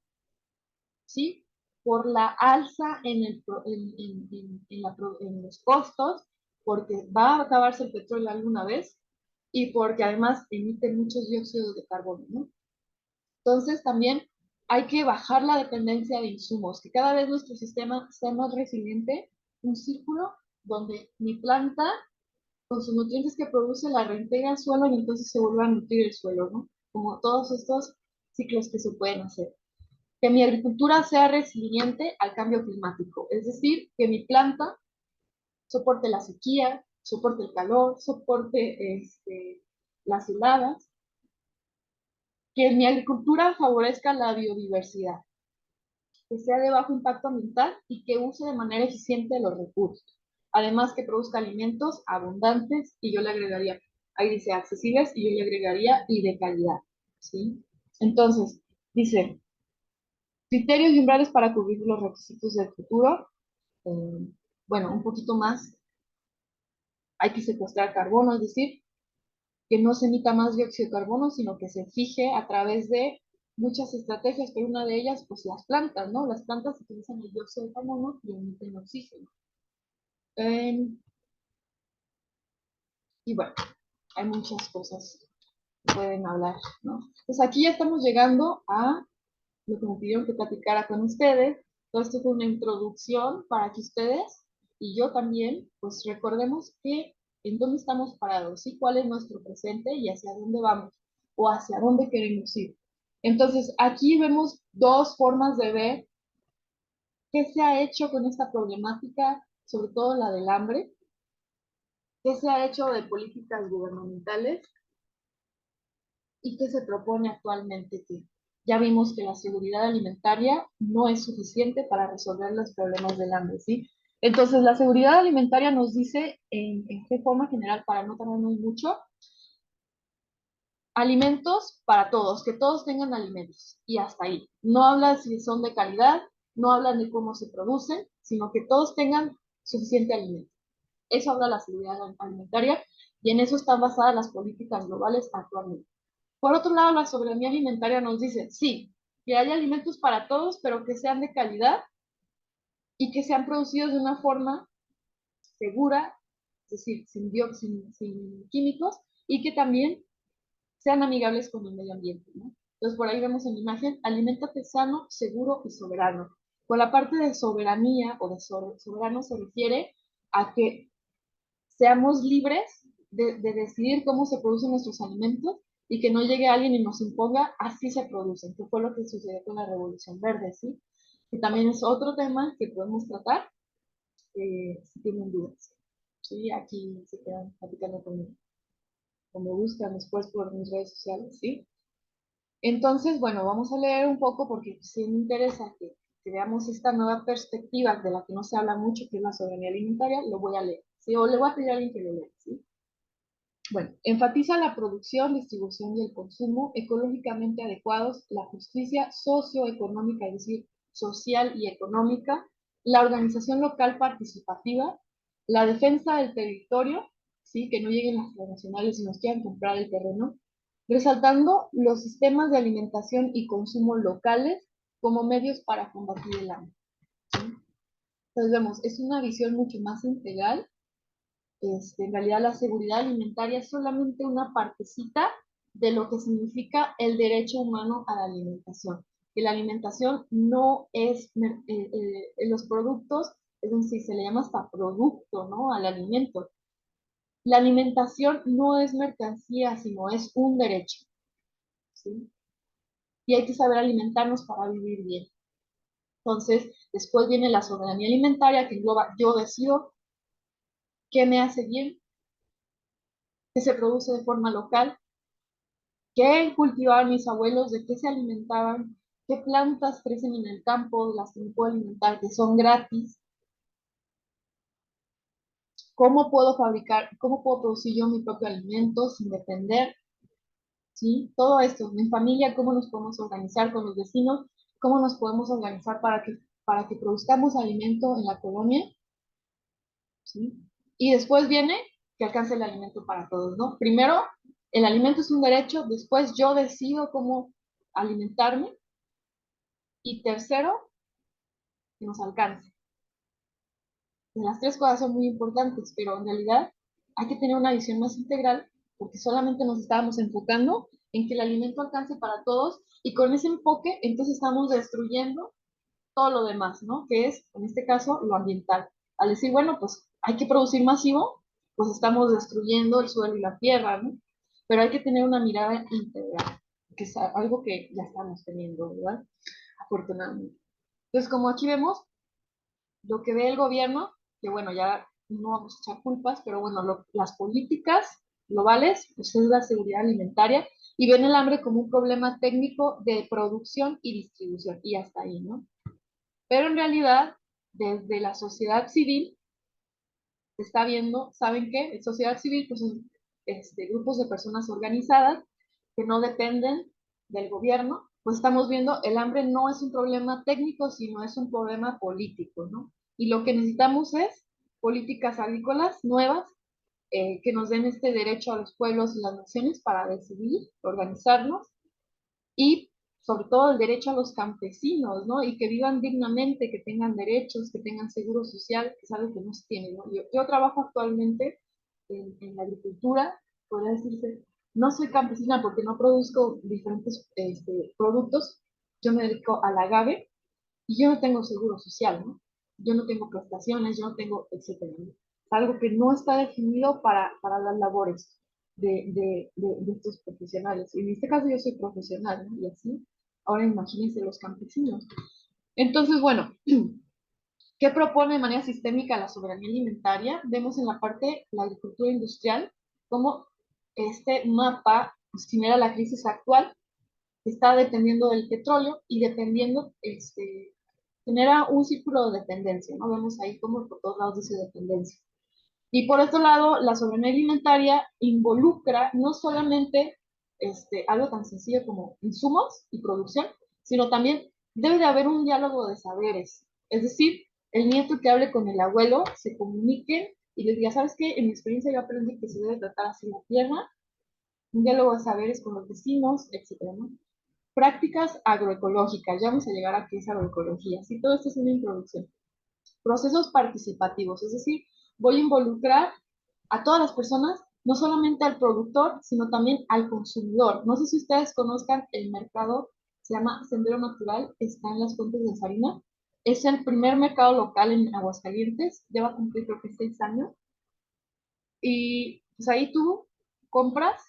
A: ¿sí? Por la alza en los costos, porque va a acabarse el petróleo alguna vez y porque además emite muchos dióxidos de carbono, ¿no? Entonces, también hay que bajar la dependencia de insumos, que cada vez nuestro sistema sea más resiliente, un círculo donde mi planta con sus nutrientes que produce la reintegra al suelo y entonces se vuelve a nutrir el suelo, ¿no? Como todos estos ciclos que se pueden hacer. Que mi agricultura sea resiliente al cambio climático, es decir, que mi planta soporte la sequía, soporte el calor, soporte las heladas, que mi agricultura favorezca la biodiversidad, que sea de bajo impacto ambiental y que use de manera eficiente los recursos. Además, que produzca alimentos abundantes y yo le agregaría, ahí dice accesibles y yo le agregaría y de calidad. ¿Sí? Entonces, dice, criterios y umbrales para cubrir los requisitos del futuro. Eh, bueno, un poquito más, hay que secuestrar carbono, es decir, que no se emita más dióxido de carbono, sino que se fije a través de muchas estrategias, pero una de ellas, pues las plantas, ¿no? Las plantas utilizan el dióxido de carbono y emiten oxígeno. Eh, y bueno, hay muchas cosas que pueden hablar, ¿no? Pues aquí ya estamos llegando a lo que me pidieron que platicara con ustedes. Todo esto fue una introducción para que ustedes y yo también, pues recordemos que en dónde estamos parados, ¿sí? Cuál es nuestro presente y hacia dónde vamos o hacia dónde queremos ir. Entonces, aquí vemos dos formas de ver qué se ha hecho con esta problemática, sobre todo la del hambre, qué se ha hecho de políticas gubernamentales y qué se propone actualmente. Que ya vimos que la seguridad alimentaria no es suficiente para resolver los problemas del hambre, ¿sí? Entonces, la seguridad alimentaria nos dice, en qué forma general, para no tardarnos mucho, alimentos para todos, que todos tengan alimentos, y hasta ahí. No habla si son de calidad, no habla de cómo se producen, sino que todos tengan suficiente alimento. Eso habla la seguridad alimentaria, y en eso están basadas las políticas globales actualmente. Por otro lado, la soberanía alimentaria nos dice, sí, que haya alimentos para todos, pero que sean de calidad y que sean producidos de una forma segura, es decir, sin químicos, y que también sean amigables con el medio ambiente, ¿no? Entonces, por ahí vemos en la imagen, aliméntate sano, seguro y soberano. Con la parte de soberanía o de soberano se refiere a que seamos libres de decidir cómo se producen nuestros alimentos y que no llegue alguien y nos imponga así se producen, que fue lo que sucedió con la Revolución Verde, ¿sí? Que también es otro tema que podemos tratar si tienen dudas. ¿Sí? Aquí se quedan platicando conmigo, como buscan después por mis redes sociales, ¿sí? Entonces, bueno, vamos a leer un poco porque sí me interesa que veamos esta nueva perspectiva de la que no se habla mucho, que es la soberanía alimentaria, lo voy a leer, ¿sí? O le voy a pedir a alguien que lo lea, ¿sí? Bueno, enfatiza la producción, distribución y el consumo ecológicamente adecuados, la justicia socioeconómica, es decir, social y económica, la organización local participativa, la defensa del territorio, ¿sí? Que no lleguen las transnacionales y nos quieran comprar el terreno, resaltando los sistemas de alimentación y consumo locales como medios para combatir el hambre. ¿Sí? Entonces vemos, es una visión mucho más integral. En realidad la seguridad alimentaria es solamente una partecita de lo que significa el derecho humano a la alimentación. Que la alimentación no es, los productos, es decir, se le llama hasta producto, ¿no? Al alimento. La alimentación no es mercancía, sino es un derecho, ¿sí? Y hay que saber alimentarnos para vivir bien. Entonces, después viene la soberanía alimentaria, que engloba, yo decido qué me hace bien, qué se produce de forma local, qué cultivaban mis abuelos, de qué se alimentaban, qué plantas crecen en el campo, las que me puedo alimentar, que son gratis, cómo puedo fabricar, cómo puedo producir yo mi propio alimento sin depender, ¿sí? Todo esto, mi familia, cómo nos podemos organizar con los vecinos, cómo nos podemos organizar para que produzcamos alimento en la colonia, ¿sí? Y después viene que alcance el alimento para todos, ¿no? Primero, el alimento es un derecho, después yo decido cómo alimentarme, y tercero, que nos alcance. Las tres cosas son muy importantes, pero en realidad hay que tener una visión más integral porque solamente nos estábamos enfocando en que el alimento alcance para todos y con ese enfoque entonces estamos destruyendo todo lo demás, ¿no? Que es, en este caso, lo ambiental. Al decir, bueno, pues hay que producir masivo, pues estamos destruyendo el suelo y la tierra, ¿no? Pero hay que tener una mirada integral, que es algo que ya estamos teniendo, ¿verdad? Afortunadamente. Entonces, como aquí vemos, lo que ve el gobierno, que bueno, ya no vamos a echar culpas, pero bueno, las políticas globales, pues es la seguridad alimentaria, y ven el hambre como un problema técnico de producción y distribución, y hasta ahí, ¿no? Pero en realidad, desde la sociedad civil, se está viendo, ¿saben qué? En sociedad civil, pues son grupos de personas organizadas que no dependen del gobierno, pues estamos viendo el hambre no es un problema técnico, sino es un problema político, ¿no? Y lo que necesitamos es políticas agrícolas nuevas que nos den este derecho a los pueblos y las naciones para decidir, organizarnos y sobre todo el derecho a los campesinos, ¿no? Y que vivan dignamente, que tengan derechos, que tengan seguro social, que es algo que no se tiene, ¿no? Yo trabajo actualmente en la agricultura, podría decirse, no soy campesina porque no produzco diferentes productos, yo me dedico al agave y yo no tengo seguro social, ¿no? Yo no tengo prestaciones, yo no tengo, etcétera, ¿no? Algo que no está definido para las labores de estos profesionales. Y en este caso yo soy profesional, ¿no? Y así, ahora imagínense los campesinos. Entonces, bueno, ¿qué propone de manera sistémica la soberanía alimentaria? Vemos en la parte la agricultura industrial, cómo este mapa pues, genera la crisis actual, que está dependiendo del petróleo y dependiendo, genera un círculo de dependencia, ¿no? Vemos ahí como por todos lados dice dependencia. Y por otro lado, la soberanía alimentaria involucra no solamente algo tan sencillo como insumos y producción, sino también debe de haber un diálogo de saberes. Es decir, el nieto que hable con el abuelo, se comunique y les diga, ¿sabes qué? En mi experiencia yo aprendí que se debe tratar así la tierra, un diálogo de saberes con los vecinos, etcétera, ¿no? Prácticas agroecológicas, ya vamos a llegar a qué es agroecología. Sí, todo esto es una introducción. Procesos participativos, es decir, voy a involucrar a todas las personas, no solamente al productor, sino también al consumidor. No sé si ustedes conozcan el mercado, se llama Sendero Natural, está en las Fuentes de Sarina. Es el primer mercado local en Aguascalientes, lleva a cumplir creo que 6 años. Y pues ahí tú compras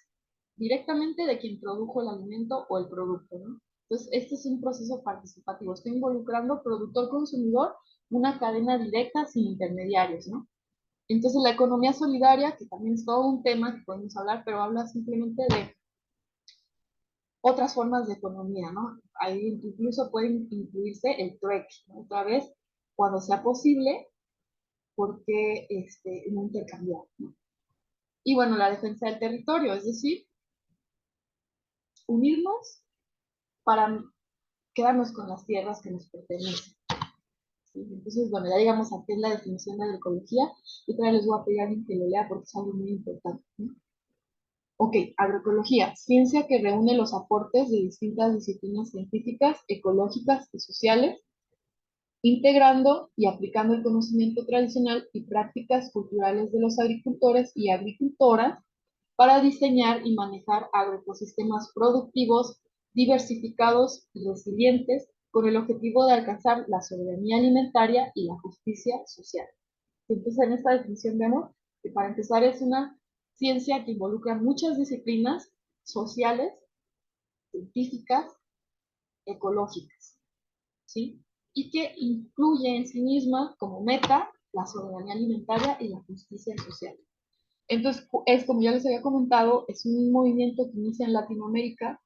A: directamente de quien produjo el alimento o el producto, ¿no? Entonces, este es un proceso participativo. Estoy involucrando productor-consumidor, una cadena directa sin intermediarios, ¿no? Entonces, la economía solidaria, que también es todo un tema que podemos hablar, pero habla simplemente de otras formas de economía, ¿no? Ahí incluso puede incluirse el trueque, ¿no? Otra vez, cuando sea posible, porque no intercambiar, ¿no? Y bueno, la defensa del territorio, es decir, unirnos para quedarnos con las tierras que nos pertenecen. ¿Sí? Entonces, bueno, ya llegamos a qué es la definición de agroecología y todavía les voy a pedir a alguien que lo lea porque es algo muy importante, ¿no? Ok, agroecología, ciencia que reúne los aportes de distintas disciplinas científicas, ecológicas y sociales, integrando y aplicando el conocimiento tradicional y prácticas culturales de los agricultores y agricultoras para diseñar y manejar agroecosistemas productivos, diversificados y resilientes, con el objetivo de alcanzar la soberanía alimentaria y la justicia social. Entonces, en esta definición vemos que para empezar es una ciencia que involucra muchas disciplinas sociales, científicas, ecológicas, ¿sí? Y que incluye en sí misma como meta la soberanía alimentaria y la justicia social. Entonces, es como ya les había comentado, es un movimiento que inicia en Latinoamérica,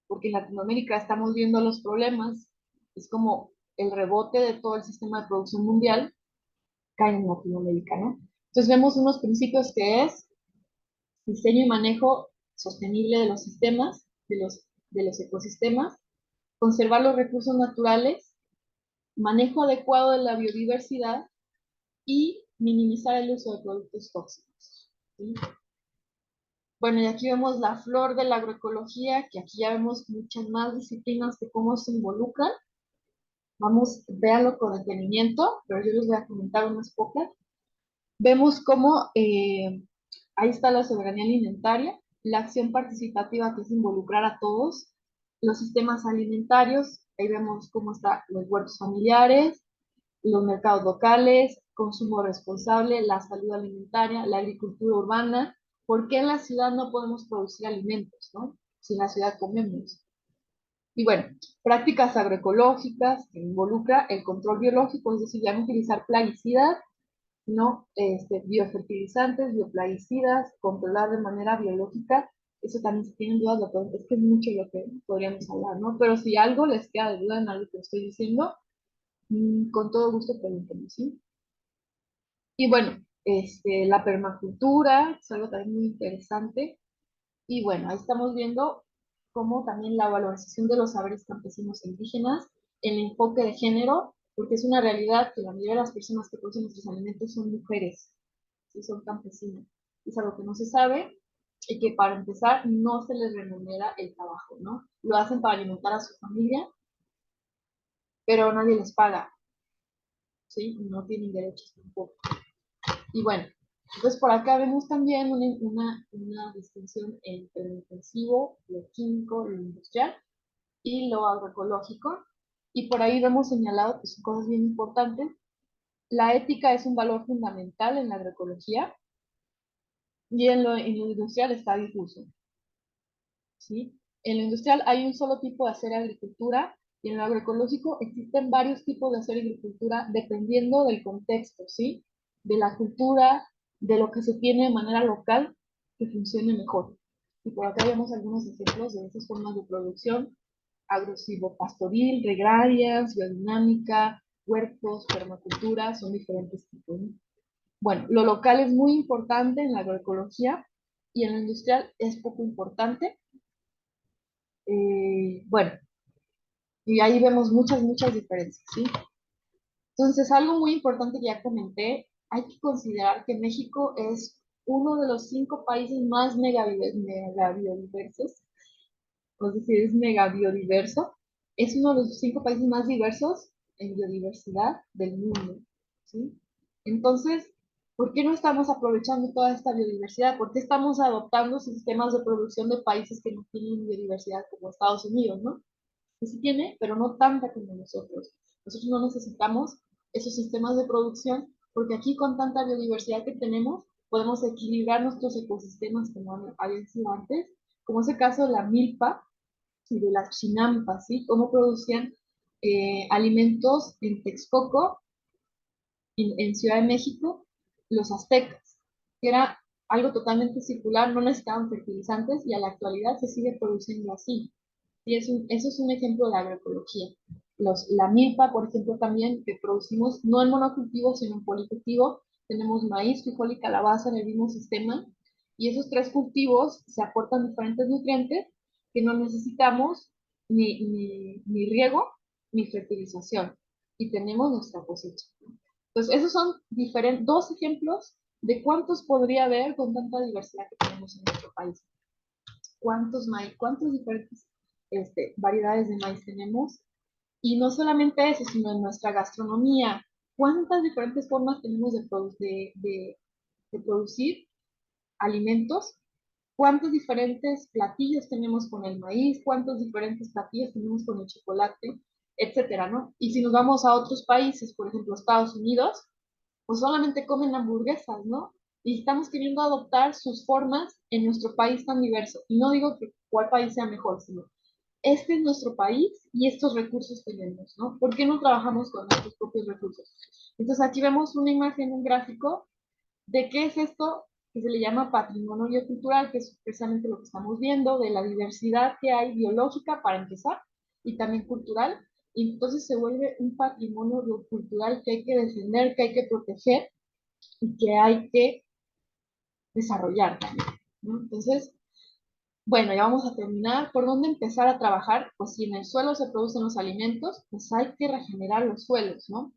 A: porque en Latinoamérica estamos viendo los problemas, es como el rebote de todo el sistema de producción mundial cae en Latinoamérica, ¿no? Entonces vemos unos principios que es diseño y manejo sostenible de los sistemas, de los ecosistemas, conservar los recursos naturales, manejo adecuado de la biodiversidad y minimizar el uso de productos tóxicos, ¿sí? Bueno, y aquí vemos la flor de la agroecología, que aquí ya vemos muchas más disciplinas de cómo se involucran. Vamos, véanlo con detenimiento, pero yo les voy a comentar unas pocas. Vemos cómo ahí está la soberanía alimentaria, la acción participativa que es involucrar a todos, los sistemas alimentarios, ahí vemos cómo están los huertos familiares, los mercados locales, consumo responsable, la salud alimentaria, la agricultura urbana. ¿Por qué en la ciudad no podemos producir alimentos, no? Si en la ciudad comemos. Y bueno, prácticas agroecológicas que involucra el control biológico, es decir, ya no utilizar plaguicidas, no biofertilizantes, bioplaguicidas, controlar de manera biológica. Eso también, si tienen dudas, es que es mucho lo que podríamos hablar, ¿no? Pero si algo les queda de duda en algo que estoy diciendo, con todo gusto pregúntenme, ¿sí? Y bueno, la permacultura es algo también muy interesante. Y bueno, ahí estamos viendo cómo también la valorización de los saberes campesinos e indígenas, el enfoque de género, porque es una realidad que la mayoría de las personas que producen nuestros alimentos son mujeres, ¿sí? Son campesinas. Es algo que no se sabe y que para empezar no se les remunera el trabajo, ¿no? Lo hacen para alimentar a su familia, pero nadie les paga, ¿sí? No tienen derechos tampoco. Y bueno, entonces por acá vemos también una distinción entre lo intensivo, lo químico, lo industrial y lo agroecológico. Y por ahí vemos señalado que son cosas bien importantes. La ética es un valor fundamental en la agroecología y en lo industrial está difuso, ¿sí? En lo industrial hay un solo tipo de hacer agricultura y en lo agroecológico existen varios tipos de hacer agricultura dependiendo del contexto, ¿sí? De la cultura, de lo que se tiene de manera local que funcione mejor. Y por acá vemos algunos ejemplos de esas formas de producción: agrosilvopastoril, regrarias, biodinámica, huertos, permacultura, son diferentes tipos, ¿no? Bueno, lo local es muy importante en la agroecología y en lo industrial es poco importante. Bueno, y ahí vemos muchas diferencias, ¿sí? Entonces, algo muy importante que ya comenté, hay que considerar que México es uno de los 5 países más megabiodiversos, es decir, es megabiodiverso, es uno de los 5 países más diversos en biodiversidad del mundo, ¿sí? Entonces, ¿por qué no estamos aprovechando toda esta biodiversidad? ¿Por qué estamos adoptando sistemas de producción de países que no tienen biodiversidad como Estados Unidos, ¿no? Que sí tiene, pero no tanta como nosotros. Nosotros no necesitamos esos sistemas de producción porque aquí con tanta biodiversidad que tenemos podemos equilibrar nuestros ecosistemas como habían sido antes, como ese caso de la milpa y de las chinampas, ¿sí? Cómo producían alimentos en Texcoco, en Ciudad de México, los aztecas, que era algo totalmente circular, no necesitaban fertilizantes y a la actualidad se sigue produciendo así. Y eso es un ejemplo de agroecología. La milpa, por ejemplo, también que producimos no en monocultivo, sino en policultivo. Tenemos maíz, frijol y calabaza en el mismo sistema. Y esos 3 cultivos se aportan diferentes nutrientes que no necesitamos ni riego ni fertilización. Y tenemos nuestra cosecha. Entonces, esos son 2 ejemplos de cuántos podría haber con tanta diversidad que tenemos en nuestro país. ¿Cuántos maíz, cuántas diferentes variedades de maíz tenemos? Y no solamente eso, sino en nuestra gastronomía, cuántas diferentes formas tenemos de producir alimentos, cuántos diferentes platillos tenemos con el maíz, cuántos diferentes platillos tenemos con el chocolate, etcétera, ¿no? Y si nos vamos a otros países, por ejemplo, Estados Unidos, pues solamente comen hamburguesas, ¿no? Y estamos queriendo adoptar sus formas en nuestro país tan diverso. Y no digo que cuál país sea mejor, sino este es nuestro país y estos recursos tenemos, ¿no? ¿Por qué no trabajamos con nuestros propios recursos? Entonces aquí vemos una imagen, un gráfico de qué es esto que se le llama patrimonio cultural, que es precisamente lo que estamos viendo, de la diversidad que hay biológica, para empezar, y también cultural. Y entonces se vuelve un patrimonio cultural que hay que defender, que hay que proteger y que hay que desarrollar también, ¿no? Entonces, bueno, ya vamos a terminar. ¿Por dónde empezar a trabajar? Pues si en el suelo se producen los alimentos, pues hay que regenerar los suelos, ¿no?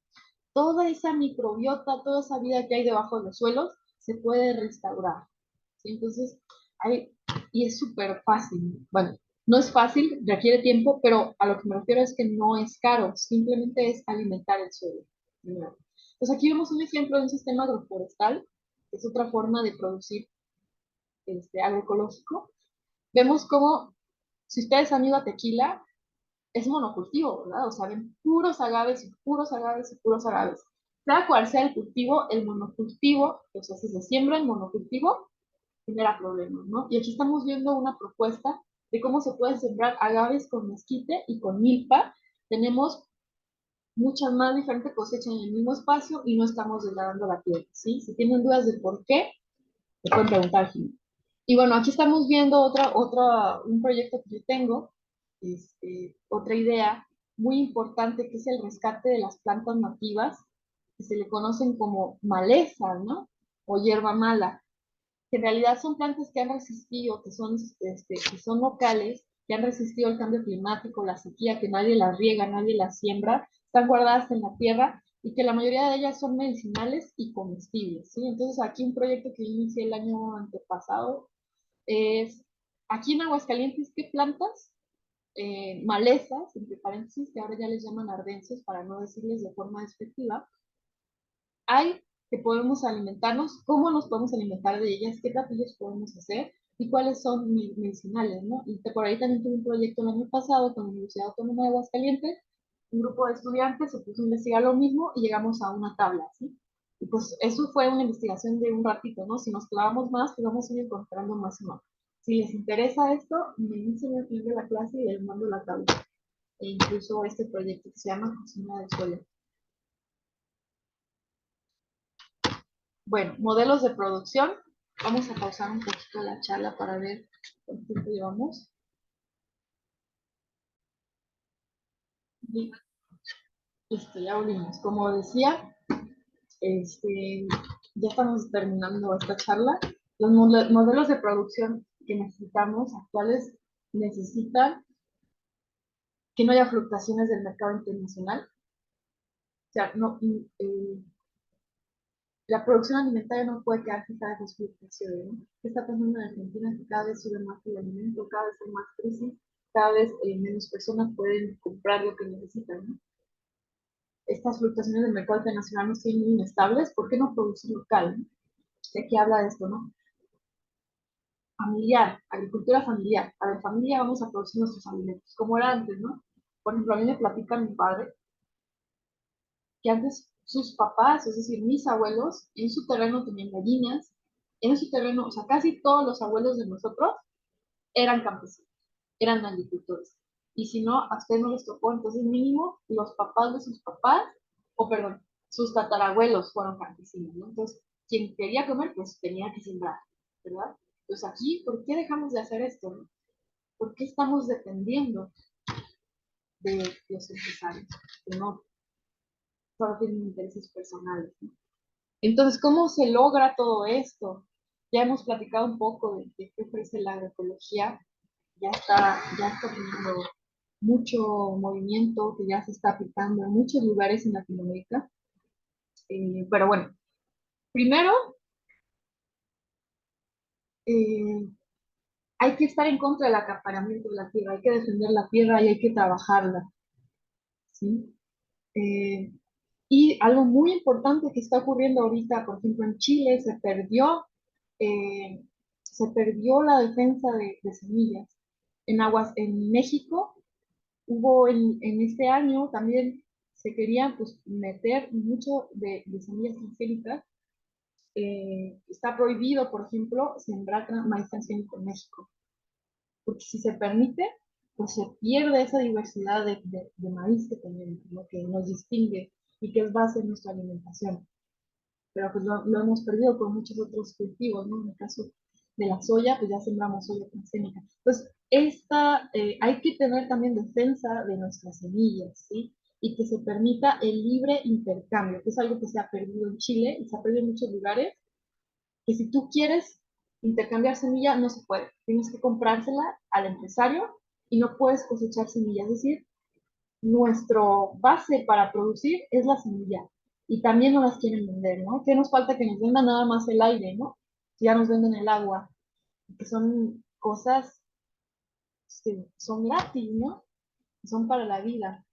A: Toda esa microbiota, toda esa vida que hay debajo de los suelos, se puede restaurar, ¿sí? Entonces, hay, y es súper fácil. Bueno, no es fácil, requiere tiempo, pero a lo que me refiero es que no es caro, simplemente es alimentar el suelo. Primero. Pues aquí vemos un ejemplo de un sistema agroforestal, que es otra forma de producir agroecológico. Vemos cómo, si ustedes han ido a Tequila, es monocultivo, ¿verdad? O sea, ven puros agaves y puros agaves y puros agaves. Sea cual sea el monocultivo, o sea, si se siembra el monocultivo, genera problemas, ¿no? Y aquí estamos viendo una propuesta de cómo se pueden sembrar agaves con mezquite y con milpa. Tenemos muchas más diferentes cosechas en el mismo espacio y no estamos degradando la tierra, ¿sí? Si tienen dudas de por qué, me pueden preguntar, Jimmy. Y bueno, aquí estamos viendo un proyecto que yo tengo, otra idea muy importante, que es el rescate de las plantas nativas, que se le conocen como maleza, ¿no? O hierba mala, que en realidad son plantas que han resistido, que son locales, que han resistido el cambio climático, la sequía, que nadie las riega, nadie las siembra, están guardadas en la tierra y que la mayoría de ellas son medicinales y comestibles, ¿sí? Entonces aquí un proyecto que yo inicié el año antepasado es, aquí en Aguascalientes, ¿qué plantas? Malezas, entre paréntesis, que ahora ya les llaman arbences, para no decirles de forma despectiva, hay que podemos alimentarnos, cómo nos podemos alimentar de ellas, qué platillos podemos hacer y cuáles son medicinales, ¿no? Y por ahí también tuve un proyecto el año pasado con la Universidad Autónoma de Aguascalientes, un grupo de estudiantes se puso a investigar lo mismo y llegamos a una tabla, ¿sí? Y pues eso fue una investigación de un ratito, ¿no? Si nos clavamos más, pues vamos a ir encontrando más y más. Si les interesa esto, me dicen al final de la clase y les mando la tabla. E incluso este proyecto que se llama Cocina del Suelo. Bueno, modelos de producción. Vamos a pausar un poquito la charla para ver cuánto tiempo llevamos. Y listo, ya volvimos. Como decía, ya estamos terminando esta charla. Los modelos de producción que necesitamos actuales necesitan que no haya fluctuaciones del mercado internacional. O sea, no, la producción alimentaria no puede quedar fijada en las fluctuaciones, ¿no? ¿Qué está pasando en Argentina? Que cada vez sube más el alimento, cada vez hay más crisis, cada vez menos personas pueden comprar lo que necesitan, ¿no? Estas fluctuaciones del mercado internacional no son muy inestables. ¿Por qué no producir local, ¿no? Aquí habla de esto, ¿no? Familiar, agricultura familiar. A ver, familia, vamos a producir nuestros alimentos, como era antes, ¿no? Por ejemplo, a mí me platica mi padre que antes sus papás, es decir, mis abuelos, en su terreno tenían gallinas, en su terreno, o sea, casi todos los abuelos de nosotros eran campesinos, eran agricultores. Y si no, a ustedes no les tocó, entonces mínimo los papás de sus papás, o perdón, sus tatarabuelos fueron campesinos, ¿no? Entonces, quien quería comer, pues tenía que sembrar, ¿verdad? Entonces aquí, ¿por qué dejamos de hacer esto, no? ¿Por qué estamos dependiendo de los empresarios que no solo tienen intereses personales, ¿no? Entonces, ¿cómo se logra todo esto? Ya hemos platicado un poco de qué ofrece la agroecología, ya está teniendo mucho movimiento, que ya se está aplicando en muchos lugares en Latinoamérica. Pero bueno, primero eh, hay que estar en contra del acaparamiento de la tierra, hay que defender la tierra y hay que trabajarla, ¿sí? Eh, y algo muy importante que está ocurriendo ahorita, por ejemplo, en Chile eh, se perdió la defensa de semillas. En México hubo en este año también se quería pues, meter mucho de semillas transgénicas. Está prohibido, por ejemplo, sembrar maíz transgénico en México, porque si se permite, pues se pierde esa diversidad de maíz que tenemos, ¿no? Que nos distingue y que es base de nuestra alimentación. Pero pues lo hemos perdido con muchos otros cultivos, ¿no? En el caso de la soya, pues ya sembramos soya transgénica. Entonces, hay que tener también defensa de nuestras semillas, ¿sí? Y que se permita el libre intercambio, que es algo que se ha perdido en Chile y se ha perdido en muchos lugares, que si tú quieres intercambiar semilla, no se puede. Tienes que comprársela al empresario y no puedes cosechar semilla. Es decir, nuestro base para producir es la semilla y también nos las quieren vender, ¿no? ¿Qué nos falta? Que nos vendan nada más el aire, ¿no? Ya nos venden el agua, que son cosas que son gratis, ¿no? Son para la vida.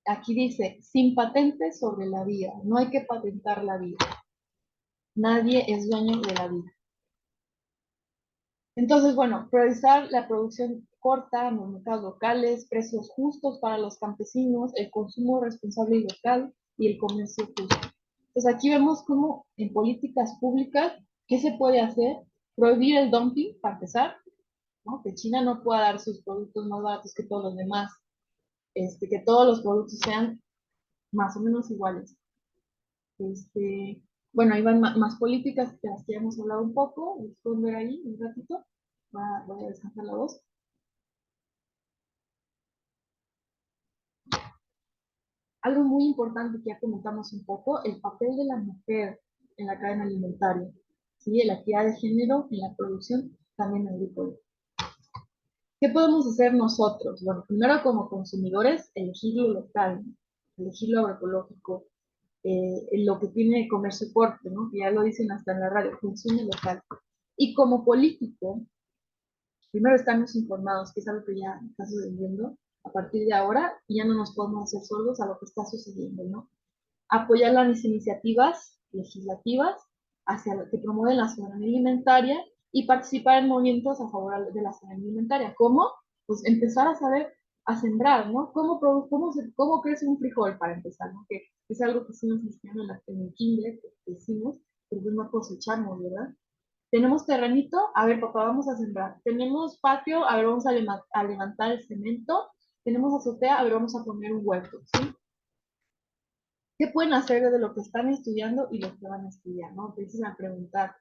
A: Aquí dice, sin patentes sobre la vida, no hay que patentar la vida. Nadie es dueño de la vida. Entonces, bueno, priorizar la producción corta en los mercados locales, precios justos para los campesinos, el consumo responsable y local y el comercio justo. Entonces, aquí vemos cómo en políticas públicas, ¿qué se puede hacer? Prohibir el dumping, para empezar, ¿no? Que China no pueda dar sus productos más baratos que todos los demás, que todos los productos sean más o menos iguales. Este, bueno, ahí van más políticas de las que ya hemos hablado un poco, les pueden ver ahí un ratito, voy a descansar la voz. Algo muy importante que ya comentamos un poco, el papel de la mujer en la cadena alimentaria, ¿sí? La equidad de género en la producción también agrícola. ¿Qué podemos hacer nosotros? Bueno, primero como consumidores, elegir lo local, elegir lo agroecológico, lo que tiene comercio fuerte, ¿no? Que ya lo dicen hasta en la radio, consume local. Y como político, primero estamos informados, que es algo que ya está sucediendo a partir de ahora, y ya no nos podemos hacer sordos a lo que está sucediendo, ¿no? Apoyar las iniciativas legislativas hacia lo que promueven la soberanía alimentaria y participar en movimientos a favor de la soberanía alimentaria. ¿Cómo? Pues empezar a saber, a sembrar, ¿no? ¿Cómo crece un frijol para empezar? ¿No? Que es algo que sí nos enseñaron en el kinder, que hicimos, pero pues no cosechamos, ¿verdad? Tenemos terrenito, a ver, papá, vamos a sembrar. Tenemos patio, a ver, vamos a levantar el cemento. Tenemos azotea, a ver, vamos a poner un huerto, ¿sí? ¿Qué pueden hacer de lo que están estudiando y lo que van a estudiar, ¿no? Empiezan a preguntar,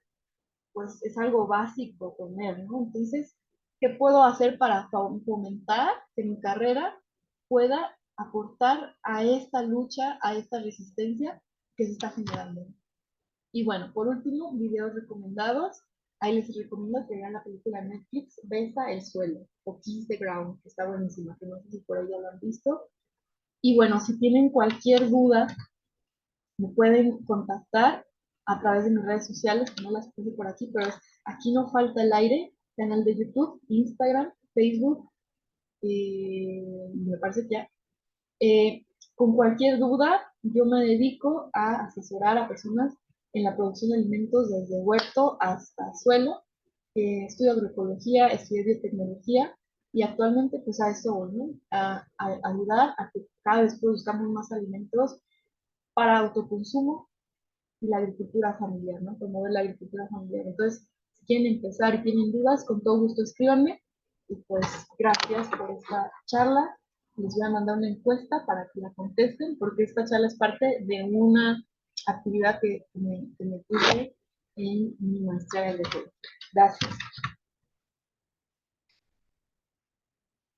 A: pues es algo básico comer, ¿no? Entonces, ¿qué puedo hacer para fomentar que mi carrera pueda aportar a esta lucha, a esta resistencia que se está generando? Y bueno, por último, videos recomendados. Ahí les recomiendo que vean la película Netflix, Besa el suelo, o Kiss the Ground, que está buenísima, que no sé si por ahí ya lo han visto. Y bueno, si tienen cualquier duda, me pueden contactar a través de mis redes sociales, que no las puse por aquí, pero es Aquí No Falta el Aire, canal de YouTube, Instagram, Facebook, me parece que ya. Eh, con cualquier duda, yo me dedico a asesorar a personas en la producción de alimentos desde huerto hasta suelo. Estudio agroecología, estudio biotecnología y actualmente pues a eso voy, ¿no? A ayudar a que cada vez produzcamos más alimentos para autoconsumo y la agricultura familiar, ¿no? Promover la agricultura familiar. Entonces, si quieren empezar y tienen dudas, con todo gusto escríbanme. Y pues, gracias por esta charla. Les voy a mandar una encuesta para que la contesten, porque esta charla es parte de una actividad que me puse en mi maestría de deporte. Gracias.